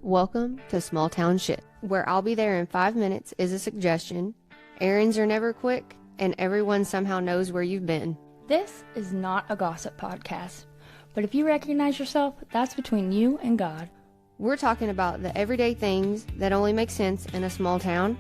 Welcome to Small Town Shit, where I'll be there in 5 minutes is a suggestion, errands are never quick, and everyone somehow knows where you've been. This is not a gossip podcast, but if you recognize yourself, that's between you and God. We're talking about the everyday things that only make sense in a small town,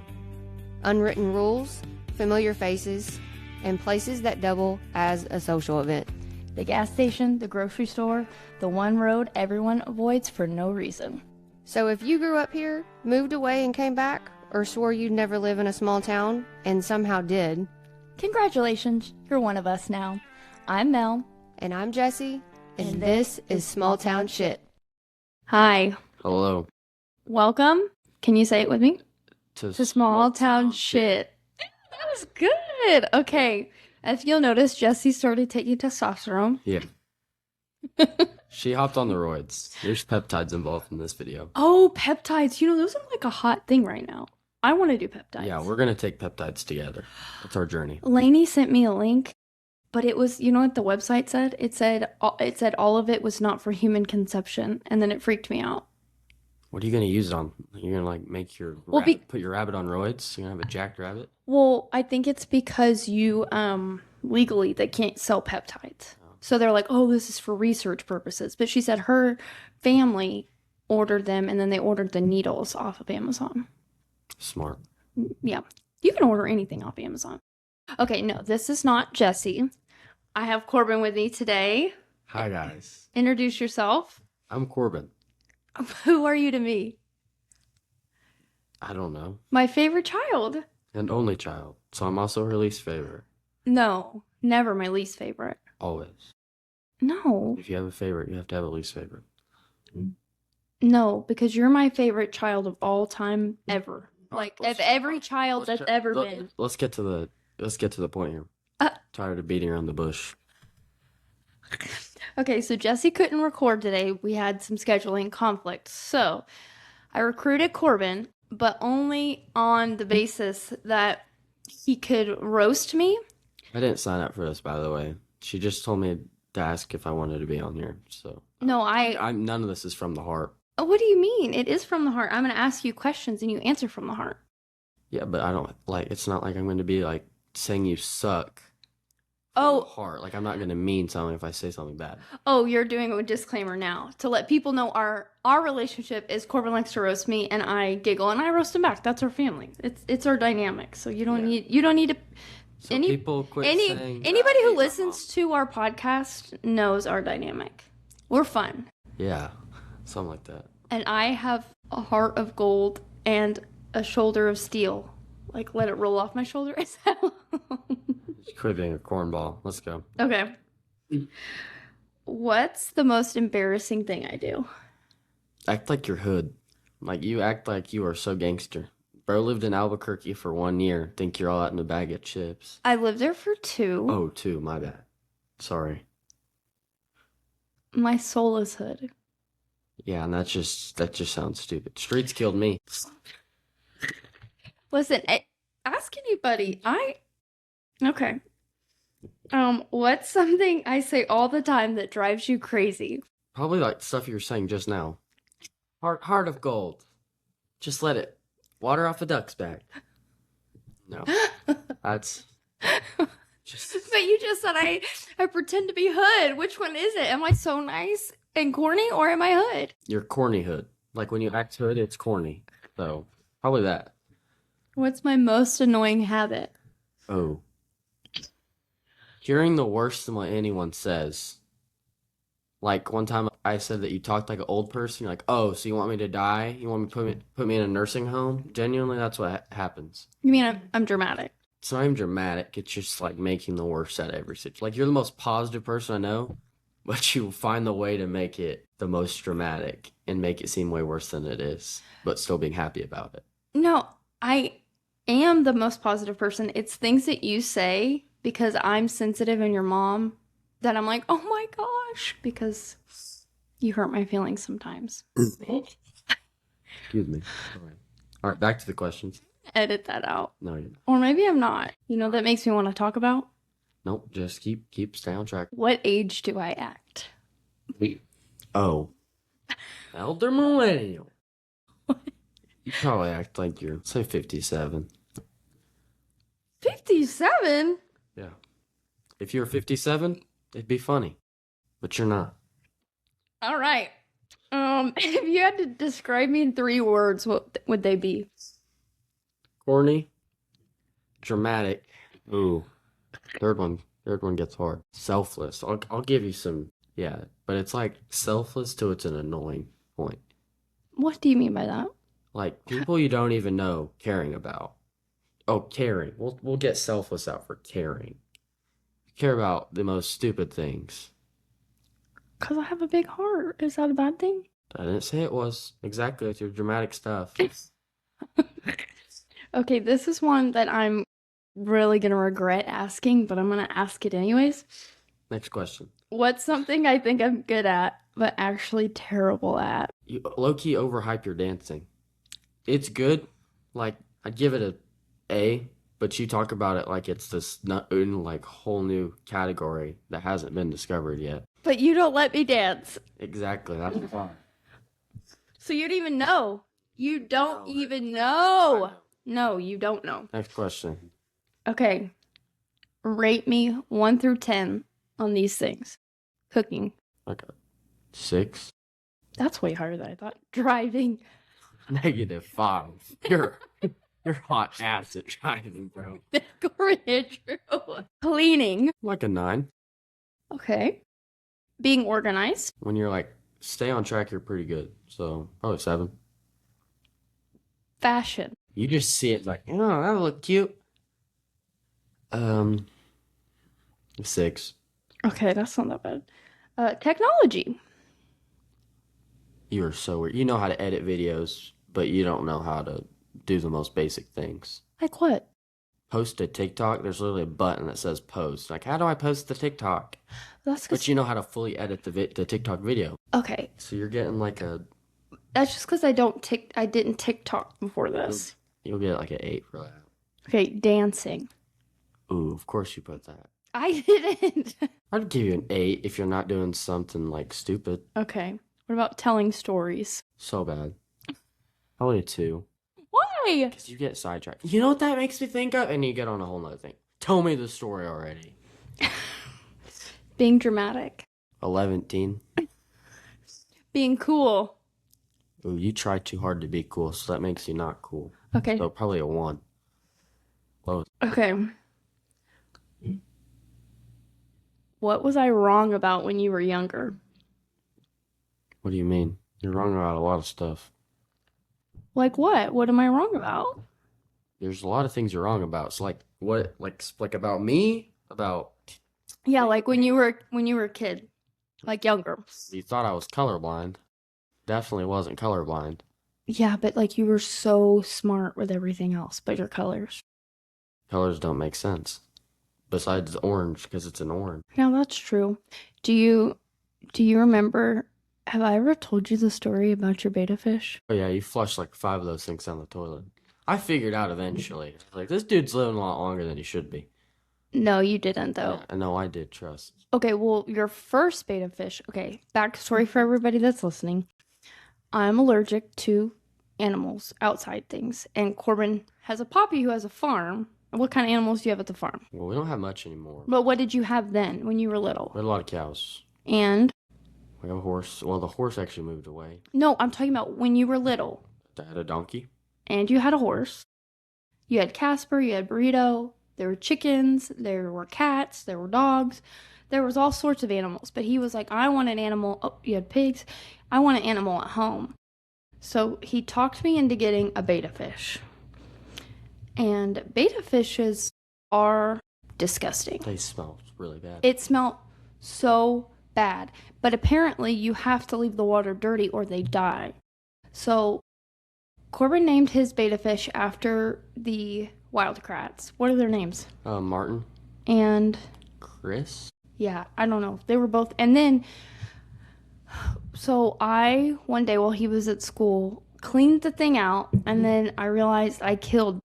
unwritten rules, familiar faces, and places that double as a social event. The gas station, the grocery store, the one road everyone avoids for no reason. So if you grew up here, moved away and came back, or swore you'd never live in a small town and somehow did, congratulations, you're one of us now. I'm Mel. And I'm Jessie, and this is Small Town Shit. Hi. Hello. Welcome. Can you say it with me? To Small Town Shit. That was good. Okay. As you'll notice, Jessie started taking testosterone. Yeah. She hopped on the roids. There's peptides involved in this video. Oh, peptides. You know, those are like a hot thing right now. I want to do peptides. Yeah, we're going to take peptides together. That's our journey. Lainey sent me a link, but it was, you know what the website said? It said all of it was not for human conception, and then it freaked me out. What are you going to use it on? You're going to like make your put your rabbit on roids? You're going to have a jacked rabbit? Well, I think it's because you legally they can't sell peptides. So they're like, "Oh, this is for research purposes." But she said her family ordered them and then they ordered the needles off of Amazon. Smart. Yeah. You can order anything off Amazon. Okay, no, this is not Jessie. I have Corban with me today. Hi, guys. Introduce yourself. I'm Corban. Who are you to me? I don't know. My favorite child. And only child. So I'm also her least favorite. No, never my least favorite. Always. No. If you have a favorite, you have to have a least favorite. No, because you're my favorite child of all time ever. Like of every child that's ever been. Let's get to the point here. Tired of beating around the bush. Okay, so Jessie couldn't record today. We had some scheduling conflicts. So I recruited Corban, but only on the basis that he could roast me. I didn't sign up for this, by the way. She just told me to ask if I wanted to be on here. So no, I'm none of this is from the heart. What do you mean? It is from the heart. I'm going to ask you questions and you answer from the heart. Yeah, but I don't like. It's not like I'm going to be like saying you suck. Oh, heart. Like I'm not going to mean something if I say something bad. Oh, you're doing a disclaimer now to let people know our relationship is Corban likes to roast me and I giggle and I roast him back. That's our family. It's our dynamic. So you don't need to. So people quit saying anybody who listens to our podcast knows our dynamic. We're fun. Yeah, something like that. And I have a heart of gold and a shoulder of steel. Like, let it roll off my shoulder. Is that Quit being a cornball. Let's go. Okay. What's the most embarrassing thing I do? Act like you're hood. Like you act like you are so gangster. Bro lived in Albuquerque for 1 year. Think you're all out in a bag of chips. I lived there for 2. Oh, 2. My bad. Sorry. My soul is hood. Yeah, and that just sounds stupid. Streets killed me. Listen, ask anybody. Okay. What's something I say all the time that drives you crazy? Probably like stuff you were saying just now. Heart of gold. Just let it. Water off a duck's back. No. That's just... But you just said I pretend to be hood. Which one is it? Am I so nice and corny or am I hood? You're corny hood. Like when you act hood, it's corny. So, probably that. What's my most annoying habit? Oh. Hearing the worst than what anyone says. Like one time I said that you talked like an old person. You're like, oh, so you want me to die? You want me to put me in a nursing home? Genuinely, that's what happens. You mean I'm dramatic? It's not even dramatic. It's just like making the worst out of every situation. Like you're the most positive person I know, but you find the way to make it the most dramatic and make it seem way worse than it is, but still being happy about it. No, I am the most positive person. It's things that you say because I'm sensitive and your mom that I'm like, oh my gosh, because you hurt my feelings sometimes. Excuse me. All right, back to the questions. Edit that out. No, you're not. Or maybe I'm not. You know, that makes me want to talk about. Nope, just stay on track. What age do I act? Oh. Elder millennial. You probably act like you're, say, 57. 57? Yeah. If you're 57, it'd be funny. But you're not. All right. If you had to describe me in 3 words, what would they be? Corny. Dramatic. Ooh. Third one gets hard. Selfless. I'll give you some. Yeah, but it's like selfless to it's an annoying point. What do you mean by that? Like people you don't even know caring about. Oh, caring. We'll get selfless out for caring. Care about the most stupid things. Because I have a big heart. Is that a bad thing? I didn't say it was. Exactly, with your dramatic stuff. Okay, this is one that I'm really going to regret asking, but I'm going to ask it anyways. Next question. What's something I think I'm good at, but actually terrible at? You low-key overhype your dancing. It's good. Like, I'd give it a A, but you talk about it like it's this like whole new category that hasn't been discovered yet. But you don't let me dance. Exactly. That's fine. So you don't even know. You don't even know. No, you don't know. Next question. Okay. Rate me 1 through 10 on these things. Cooking. Like a 6. That's way higher than I thought. Driving. -5. You're hot ass at driving, bro. True. Cleaning. Like a 9. Okay. Being organized. When you're like, stay on track, you're pretty good. So, probably 7. Fashion. You just see it like, oh, that look cute. 6. Okay, that's not that bad. Technology. You are so weird. You know how to edit videos, but you don't know how to do the most basic things. Like what? Post a TikTok, there's literally a button that says post. Like, how do I post the TikTok? That's But you know how to fully edit the TikTok video. Okay. So you're getting like That's just because I didn't TikTok before this. you'll get like an 8 for that. Okay, dancing. Ooh, of course you put that. I didn't. I'd give you an 8 if you're not doing something like stupid. Okay. What about telling stories? So bad. Probably a 2. Why? Because you get sidetracked. You know what that makes me think of? And you get on a whole nother thing. Tell me the story already. Being dramatic. 11. Being cool. Ooh, you try too hard to be cool, so that makes you not cool. Okay. So probably a 1. Low. Okay. What was I wrong about when you were younger? What do you mean? You're wrong about a lot of stuff. Like what? What am I wrong about? There's a lot of things you're wrong about. So like what? Like about me? About Yeah, like when you were a kid, like younger. you thought I was colorblind. Definitely wasn't colorblind. Yeah, but like you were so smart with everything else but your colors. Colors don't make sense. Besides orange, because it's an orange. Yeah, that's true. Do you remember, have I ever told you the story about your betta fish? Oh yeah, you flushed like 5 of those things down the toilet. I figured out eventually. Like, this dude's living a lot longer than he should be. No, you didn't though. Yeah, I know I did, trust. Okay, well, your first betta fish. Okay, backstory for everybody that's listening. I'm allergic to animals, outside things, and Corbin has a poppy who has a farm. What kind of animals do you have at the farm? Well, we don't have much anymore. But what did you have then when you were little? We had a lot of cows. And? We have a horse. Well, the horse actually moved away. No, I'm talking about when you were little. I had a donkey. And you had a horse. You had Casper, you had Burrito. There were chickens, there were cats, there were dogs. There was all sorts of animals. But he was like, I want an animal. Oh, you had pigs. I want an animal at home. So he talked me into getting a betta fish. And betta fishes are disgusting. They smell really bad. It smelled so bad. But apparently you have to leave the water dirty or they die. So Corbin named his betta fish after the wildcrats. What are their names? Martin. And Chris? yeah, I don't know. They were both. And then, so I, one day while he was at school, cleaned the thing out, and then I realized I killed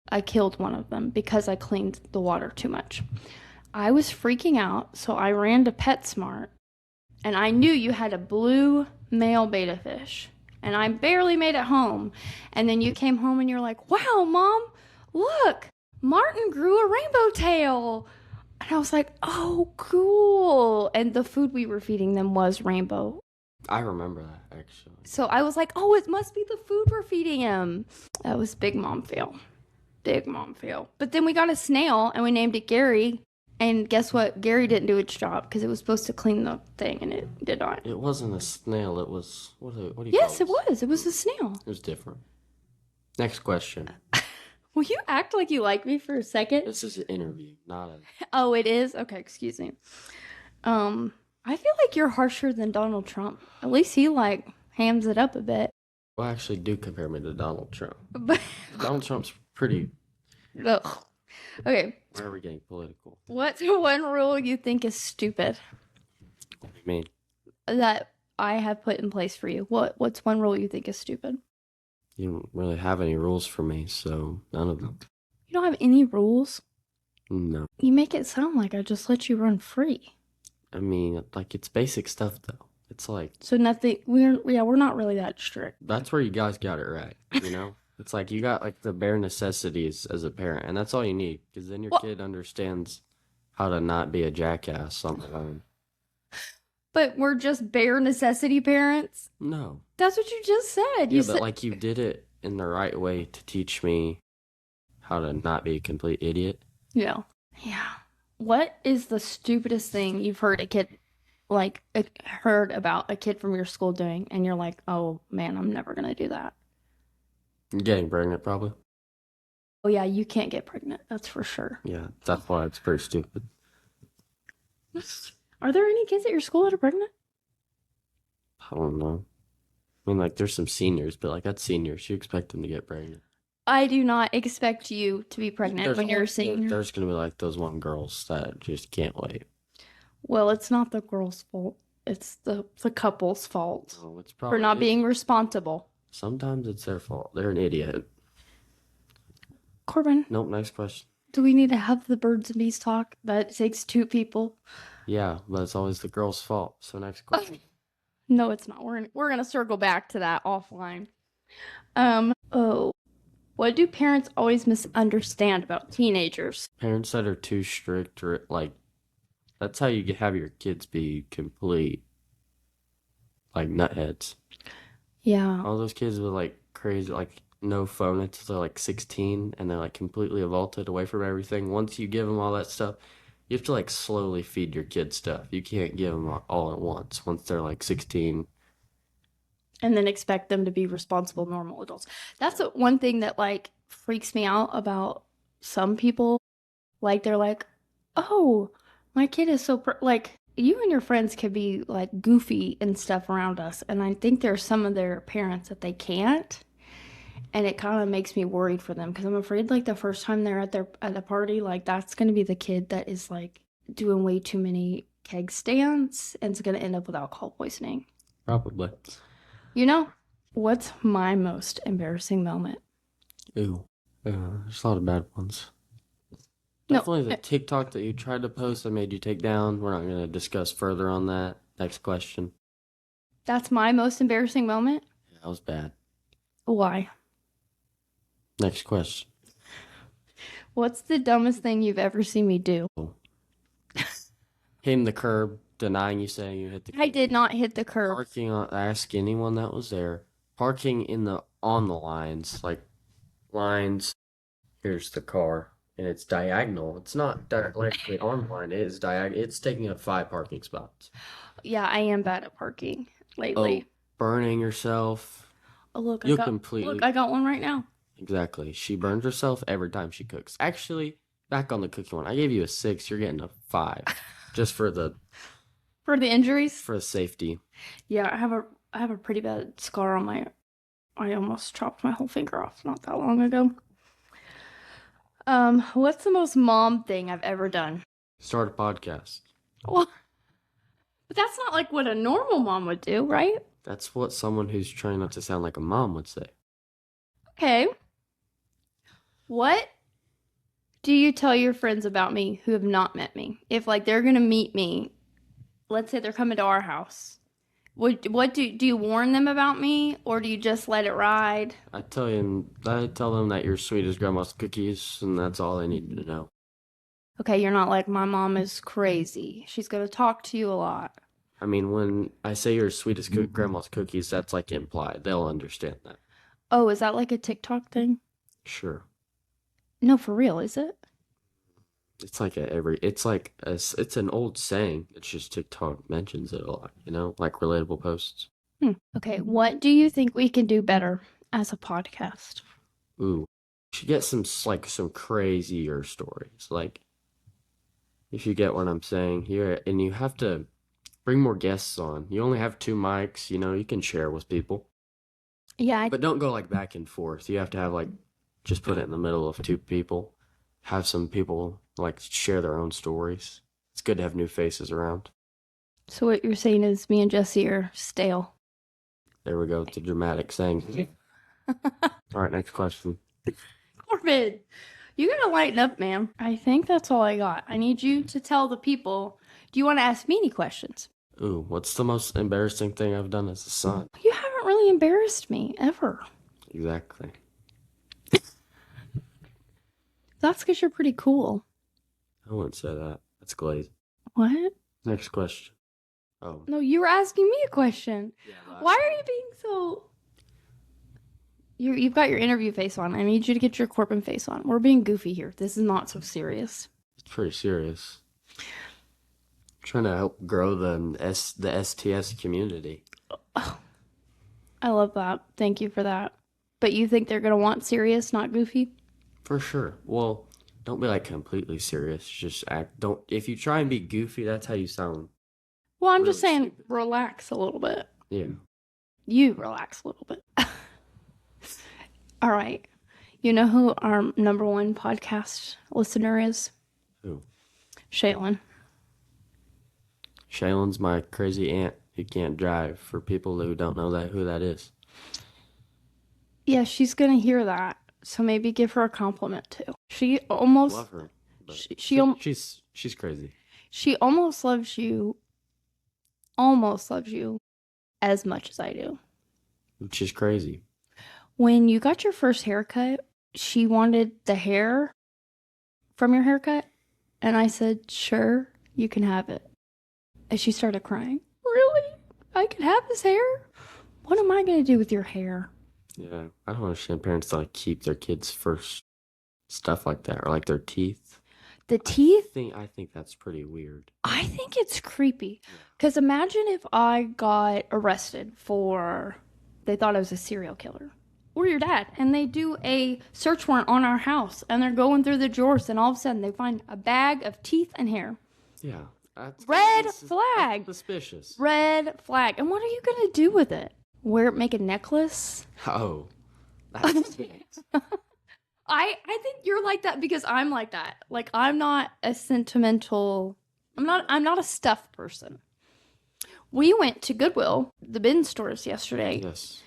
one of them because I cleaned the water too much. I was freaking out, so I ran to PetSmart, and I knew you had a blue male betta fish. and I barely made it home. And then you came home and you're like, wow, Mom, look, Martin grew a rainbow tail. And I was like, oh, cool. And the food we were feeding them was rainbow. I remember that, actually. So I was like, oh, it must be the food we're feeding him. That was big mom fail. Big mom fail. But then we got a snail and we named it Gary. And guess what? Gary didn't do its job because it was supposed to clean the thing and it did not. It wasn't a snail. It was, what do you call Yes, it? it was. It was a snail. It was different. Next question. Will you act like you like me for a second? This is an interview, not a... Oh, it is? Okay, excuse me. I feel like you're harsher than Donald Trump. At least he, like, hams it up a bit. Well, actually, do compare me to Donald Trump. But Donald Trump's pretty... ugh. Okay. Why are we getting political? What's one rule you think is stupid What do you mean? that I have put in place for you? What's one rule you think is stupid? You don't really have any rules for me, so none of them. You don't have any rules? No. You make it sound like I just let you run free. I mean, like, it's basic stuff, though. It's like... So nothing, we're not really that strict. That's where you guys got it right, you know? It's like you got, like, the bare necessities as a parent, and that's all you need, because then your kid understands how to not be a jackass on their own. But we're just bare necessity parents? No. That's what you just said. Yeah, but, like, you did it in the right way to teach me how to not be a complete idiot. Yeah. Yeah. What is the stupidest thing you've heard heard about a kid from your school doing, and you're like, oh, man, I'm never going to do that? Getting pregnant, probably. Oh, yeah, you can't get pregnant. That's for sure. Yeah, that's why it's pretty stupid. Are there any kids at your school that are pregnant? I don't know. I mean, like, there's some seniors, but, like, that's seniors. You expect them to get pregnant. I do not expect you to be pregnant when you're a senior. There's going to be, like, those one girls that just can't wait. Well, it's not the girl's fault. It's the couple's fault Oh, it's probably for not being responsible. Sometimes it's their fault. They're an idiot. Corban, Nope, next question. do we need to have the birds and bees talk? That takes two people. Yeah, but it's always the girl's fault. So next question. No, it's not. We're gonna circle back to that offline. What do parents always misunderstand about teenagers? Parents that are too strict, or, like, that's how you have your kids be complete, like, nutheads. Yeah. All those kids with, like, crazy, like, no phone until they're, like, 16, and they're, like, completely vaulted away from everything. Once you give them all that stuff, you have to, like, slowly feed your kids stuff. You can't give them all at once they're, like, 16. And then expect them to be responsible, normal adults. That's one thing that, like, freaks me out about some people. Like, they're like, oh, my kid is so, like, you and your friends could be, like, goofy and stuff around us. And I think there's some of their parents that they can't. And it kind of makes me worried for them because I'm afraid, like, the first time they're at a party, like, that's going to be the kid that is, like, doing way too many keg stands and it's going to end up with alcohol poisoning. Probably. You know, what's my most embarrassing moment? Ooh. There's a lot of bad ones. No. Definitely the TikTok that you tried to post that made you take down. We're not going to discuss further on that. Next question. That's my most embarrassing moment? Yeah, that was bad. Why? Next question. What's the dumbest thing you've ever seen me do? Hitting the curb, denying you saying you hit the curb. I did not hit the curb. Parking on, ask anyone that was there. Parking on the lines, like lines. Here's the car, and it's diagonal. It's not directly on the line. It is diagonal. It's taking up 5 parking spots. Yeah, I am bad at parking lately. Oh, burning yourself. Oh, look, You I completely. got one right now. Exactly. She burns herself every time she cooks. Actually, back on the cooking one, I gave you a 6. You're getting a 5, just for the injuries. for the safety. Yeah, I have a pretty bad scar on my. I almost chopped my whole finger off not that long ago. What's the most mom thing I've ever done? Start a podcast. Well, but that's not like what a normal mom would do, right? That's what someone who's trying not to sound like a mom would say. Okay. What do you tell your friends about me who have not met me? If, like, they're going to meet me, let's say they're coming to our house. What do you warn them about me, or do you just let it ride? I tell them that you're sweet as grandma's cookies, and that's all they need to know. Okay, you're not like, my mom is crazy. She's going to talk to you a lot. I mean, when I say you're sweet as grandma's cookies, that's like implied. They'll understand that. Oh, is that like a TikTok thing? Sure. No, for real, is it? It's like it's an old saying. It's just TikTok mentions it a lot, like relatable posts. Okay, what do you think we can do better as a podcast? Ooh, you should get some crazier stories. Like, if you get what I'm saying here, and you have to bring more guests on. You only have 2 mics, you can share with people. Yeah, But don't go like back and forth. You have to have just put it in the middle of 2 people. Have some people share their own stories. It's good to have new faces around. So what you're saying is me and Jesse are stale. There we go. It's a dramatic saying. All right, next question. Corbin, you gotta lighten up, man. I think that's all I got. I need you to tell the people. Do you want to ask me any questions? Ooh, what's the most embarrassing thing I've done as a son? You haven't really embarrassed me, ever. Exactly. That's because you're pretty cool. I wouldn't say that. That's glazed. What? Next question. Oh. No, you were asking me a question. Yeah, Why are you being so... You've got your interview face on. I need you to get your Corban face on. We're being goofy here. This is not so serious. It's pretty serious. I'm trying to help grow the STS community. Oh, I love that. Thank you for that. But you think they're going to want serious, not goofy? For sure. Well, don't be completely serious. Just act. Don't. If you try and be goofy, that's how you sound. Well, I'm Really just saying, stupid. relax a little bit. Yeah. You relax a little bit. All right. You know who our #1 podcast listener is? Who? Shaylin. Shaylin's my crazy aunt who can't drive. For people who don't know who that is. Yeah, she's going to hear that. So maybe give her a compliment too. She almost... Love her. But she's crazy. She almost loves you as much as I do. Which is crazy. When you got your first haircut, she wanted the hair from your haircut. And I said, sure, you can have it. And she started crying. Really? I can have his hair? What am I going to do with your hair? Yeah. I don't understand parents that keep their kids' first stuff like that. Or their teeth. The teeth? I think that's pretty weird. I think it's creepy. Because imagine if I got arrested for... They thought I was a serial killer. Or your dad. And they do a search warrant on our house. And they're going through the drawers. And all of a sudden they find a bag of teeth and hair. Yeah. Red flag. That's suspicious. Red flag. And what are you going to do with it? Make a necklace? Oh. That's I think you're like that because I'm like that. I'm not a sentimental... I'm not a stuffed person. We went to Goodwill, the bin stores yesterday. Yes.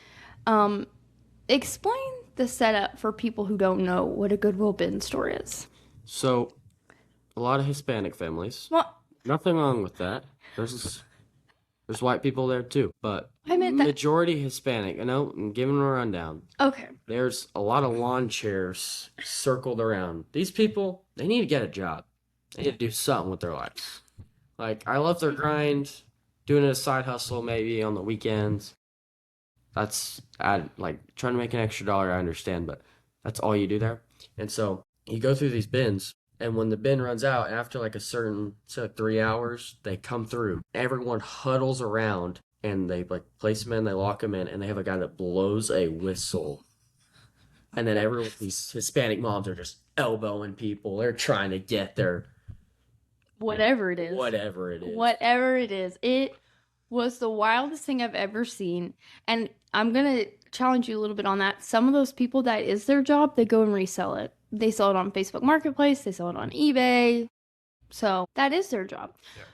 Explain the setup for people who don't know what a Goodwill bin store is. So, a lot of Hispanic families. Well, Nothing wrong with that. There's white people there too, but I meant that... majority Hispanic. I'm giving them a rundown. Okay. There's a lot of lawn chairs circled around. These people, they need to get a job. They need to do something with their lives. I love their grind, doing it as a side hustle maybe on the weekends. That's trying to make an extra dollar. I understand, but that's all you do there. And so you go through these bins. And when the bin runs out, after a certain, 3 hours, they come through. Everyone huddles around, and they place them in, they lock them in, and they have a guy that blows a whistle. And then these Hispanic moms are just elbowing people. They're trying to get their... Whatever it is. Whatever it is. It was the wildest thing I've ever seen. And I'm going to challenge you a little bit on that. Some of those people, that is their job, they go and resell it. They sell it on Facebook Marketplace. They sell it on eBay. So that is their job. Yeah.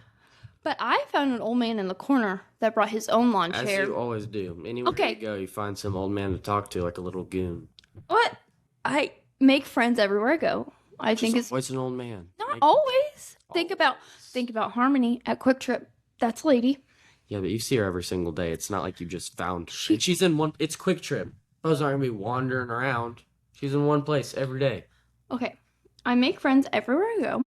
But I found an old man in the corner that brought his own lawn chair. As you always do. Anywhere you go, you find some old man to talk to, like a little goon. What? I make friends everywhere I go. I think it's always an old man. Not always. Think about Harmony at Quick Trip. That's a lady. Yeah, but you see her every single day. It's not like you just found her. And she's in one. It's Quick Trip. Those aren't gonna be wandering around. She's in one place every day. Okay, I make friends everywhere I go.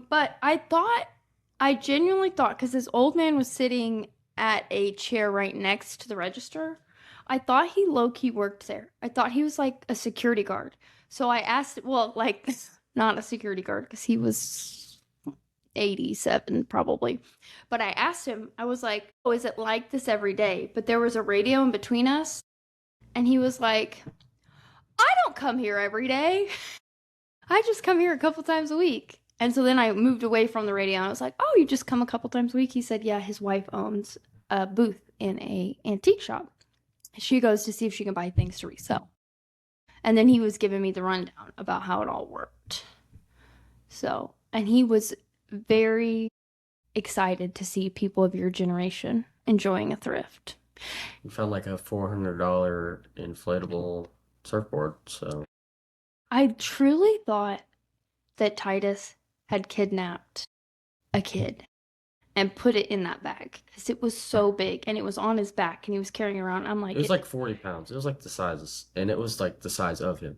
But I genuinely thought, because this old man was sitting at a chair right next to the register, I thought he low-key worked there. I thought he was like a security guard. So I asked, well, like, not a security guard, because he was 87 probably. But I asked him, I was like, oh, is it like this every day? But there was a radio in between us, and he was like, I don't come here every day. I just come here a couple times a week. And so then I moved away from the radio, and I was like, oh, you just come a couple times a week? He said, yeah, his wife owns a booth in a antique shop. She goes to see if she can buy things to resell. And then he was giving me the rundown about how it all worked. So, and he was very excited to see people of your generation enjoying a thrift. You found like a $400 inflatable surfboard, so. I truly thought that Titus had kidnapped a kid and put it in that bag because it was so big and it was on his back and he was carrying around. I'm like, it was like 40 pounds. It was like the size, and it was like the size of him.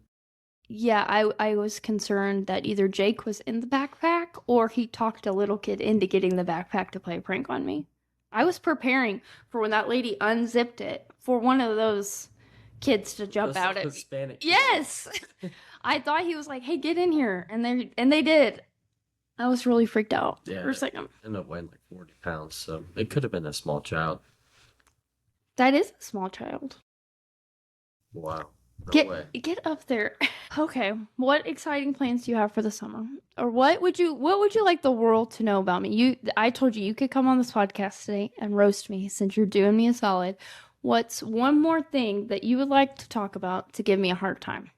Yeah, I was concerned that either Jake was in the backpack or he talked a little kid into getting the backpack to play a prank on me. I was preparing for when that lady unzipped it for one of those kids to jump Those out at me. Hispanic. Yes. I thought he was like, "Hey, get in here." And they did. I was really freaked out for a second. It ended up weighing like 40 pounds, so it could have been a small child. That is a small child. Wow. No way. Get up there. Okay. What exciting plans do you have for the summer? Or what would you like the world to know about me? I told you could come on this podcast today and roast me since you're doing me a solid. What's one more thing that you would like to talk about to give me a hard time?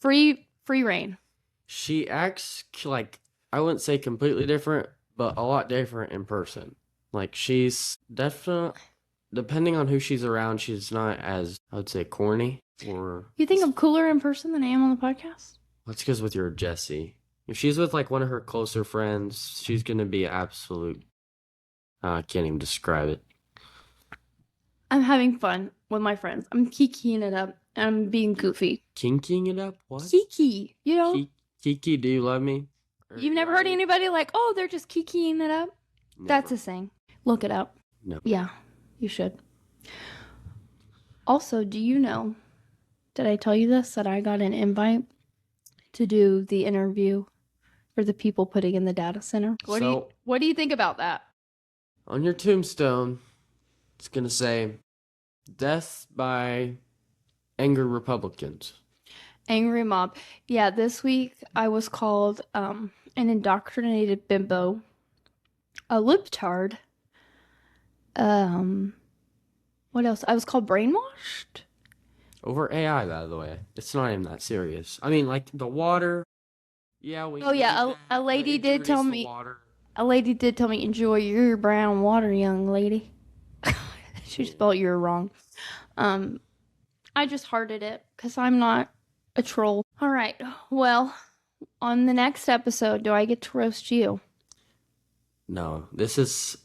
Free reign. She acts like, I wouldn't say completely different, but a lot different in person. Like, she's definitely, depending on who she's around, she's not as, I would say, corny. Or you think I'm cooler in person than I am on the podcast? That's because with your Jessie. If she's with like one of her closer friends, she's gonna be absolute. I can't even describe it. I'm having fun with my friends. I'm kikiing it up. I'm being goofy. Kinking it up? What? Kiki, you know? Kiki, do you love me? You've never heard anybody like, oh, they're just kikiing it up? Never. That's a saying. Look it up. No. Yeah, you should. Also, do you know, did I tell you this, that I got an invite to do the interview for the people putting in the data center? What do you think about that? On your tombstone, it's gonna say, death by angry Republicans. Angry mob. Yeah, this week I was called an indoctrinated bimbo, a libtard. What else? I was called brainwashed. Over AI, by the way. It's not even that serious. I mean, like, the water. Yeah, we. Oh yeah, a lady did tell me. A lady did tell me, enjoy your brown water, young lady. She spelled "you're" wrong. I just hearted it because I'm not a troll. All right. Well, on the next episode, do I get to roast you? No, this is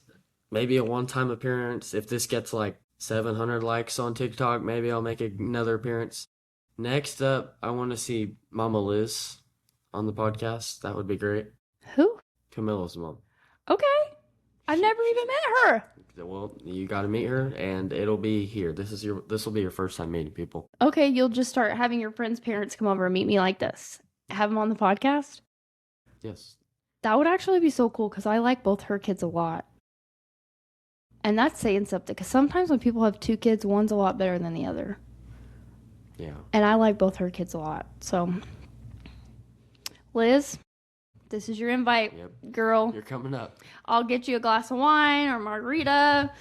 maybe a one-time appearance. If this gets like 700 likes on TikTok, maybe I'll make another appearance. Next up, I want to see Mama Liz on the podcast. That would be great. Who? Camilla's mom. Okay. I've never even met her. Well, you got to meet her, and it'll be here. This will be your first time meeting people. Okay, you'll just start having your friends' parents come over and meet me like this. Have them on the podcast? Yes. That would actually be so cool because I like both her kids a lot. And that's saying something because sometimes when people have two kids, one's a lot better than the other. Yeah. And I like both her kids a lot. So, Liz, this is your invite, girl. You're coming up. I'll get you a glass of wine or margarita,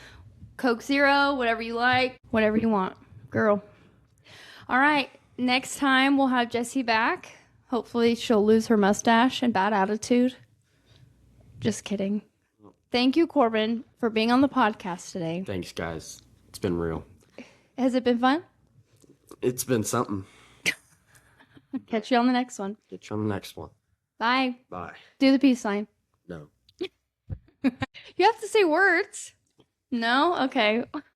Coke Zero, whatever you like, whatever you want, girl. All right, next time we'll have Jessie back. Hopefully she'll lose her mustache and bad attitude. Just kidding. Thank you, Corban, for being on the podcast today. Thanks, guys. It's been real. Has it been fun? It's been something. Catch you on the next one. Get you on the next one. Bye. Bye. Do the peace sign. No. You have to say words. No? Okay.